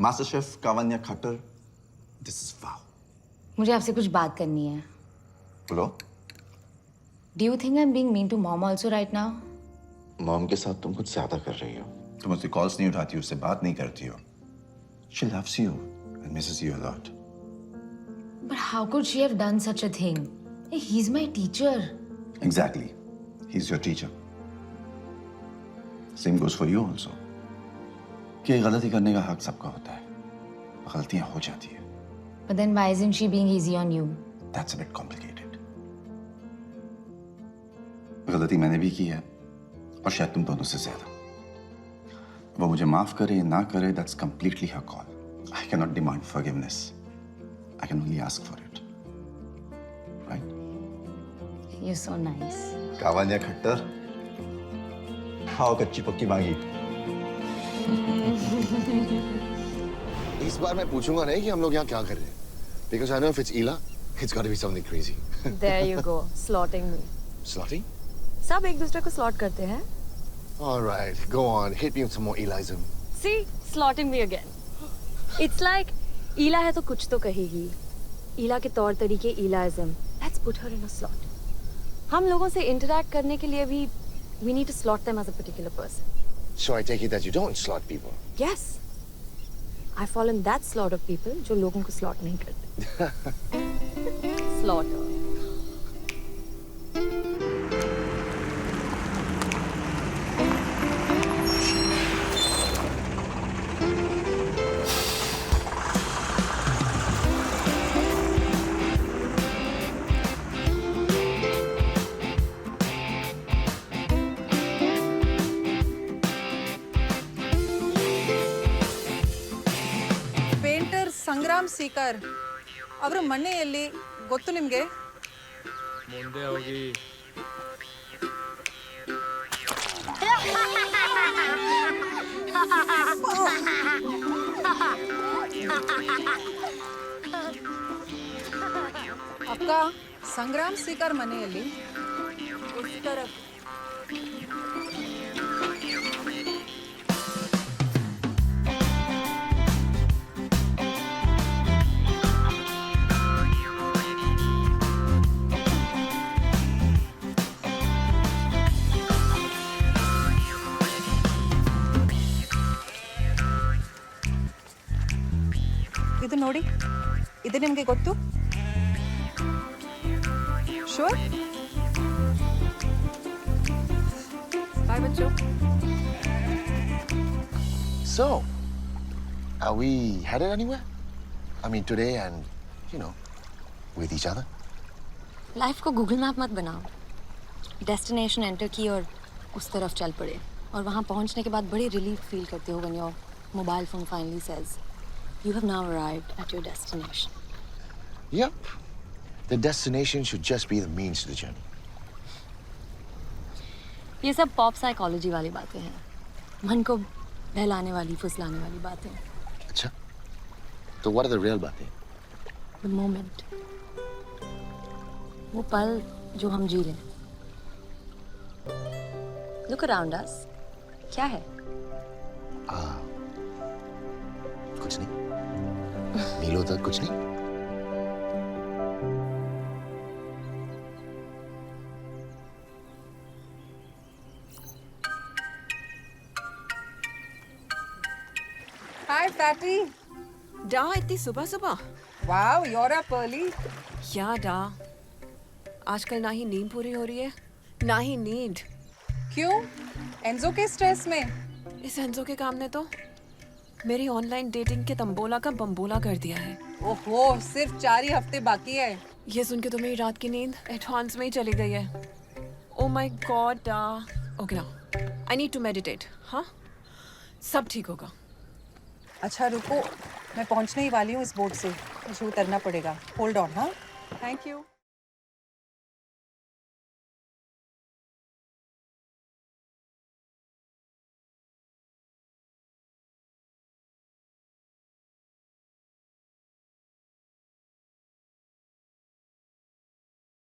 Master chef Kavanya Khattar, this is wow. मुझे आपसे कुछ बात करनी है। बोलो। Do you think I'm being mean to mom also right now? Mom के साथ तुम कुछ ज्यादा कर रही हो। तुम उसकी कॉल्स नहीं उठाती हो, उससे बात नहीं करती हो। She loves you and misses you a lot. But how could she have done such a thing? Hey, he's my teacher. Exactly. He's your teacher. Same goes for you also. कि गलती करने का हक सबका होता है, गलतियां हो जाती है। But then why isn't she being easy on you? That's a bit complicated. गलती मैंने भी की है और शायद तुम दोनों से ज्यादा। वो मुझे माफ करे ना करे, that's completely her call. I cannot demand forgiveness. I can only ask for it. Right? You're so nice. कावन्या Khattar, खाओ कच्ची पक्की मांगी। इस बार मैं पूछूंगा नहीं कि हम लोग यहाँ क्या कर रहे हैं, because I know if it's Ela, it's got to be something crazy. There you go, slotting me. Slotting? सब एक दूसरे को slot करते हैं. All right, go on, hit me with some more Elism. See, slotting me again. It's like Ela है तो कुछ तो कहेगी. Ela के तौर तरीके Elism. Let's put her in a slot. हम लोगों से interact करने के लिए भी we need to slot them as a particular person. So I take it that you don't slot people. Yes. I fall in that slot of people जो लोगों को slot नहीं करते. Slaughter. ಪೇಂಟರ್ ಸಂಗ್ರಾಮ್ ಸೀಕರ್ ಅವರ ಮನೆ ಎಲ್ಲಿ ಗೊತ್ತು ನಿಮಗೆ? ಮುಂದೆ ಹೋಗಿ. ಅಕ್ಕ, ಸಂಗ್ರಾಮ್ ಸೀಕರ್ ಮನೆಯಲ್ಲಿ उस तरफ. ಇದು ನೋಡಿ, ಇದು ನಿಮಗೆ ಗೊತ್ತು? ಶೋರ್? ಬಾಯ್ ಬಚ್ಚು. So, are we headed anywhere? I mean, today and, you know, with each other? Life को गूगल मैप मत बनाओ. डेस्टिनेशन एंटर की और उस तरफ चल पड़े और वहाँ पहुँचने के बाद बड़ी रिलीफ फील करते हो when your mobile phone finally says you have now arrived at your destination. Yep. The destination should just be the means to the journey. ये सब पॉप साइकोलॉजी वाली बातें हैं. मन को बहलाने वाली, फुसलाने वाली बातें. अच्छा. तो what are the real बातें? The moment. वो पल जो हम जी रहे हैं. Look around us. क्या है? कुछ नहीं. नीलो तक कुछ नहीं. Hi fatty. डा इतनी सुबह सुबह? Wow, you're up early. क्या डा? आजकल ना ही नींद पूरी हो रही है, ना ही नींद. क्यों? एंजो के स्ट्रेस में? इस एंजो के काम ने तो मेरी ऑनलाइन डेटिंग के तंबोला का बम्बोला कर दिया है. ओहो, सिर्फ 4 ही हफ्ते बाकी है. ये सुन के तो मेरी रात की नींद एडवांस में ही चली गई है. ओ माय गॉड डा. Okay now I need to meditate. हाँ, सब ठीक होगा. अच्छा रुको, मैं पहुंचने ही वाली हूँ इस बोट से. मुझे उतरना पड़ेगा. Hold on. हाँ, थैंक यू.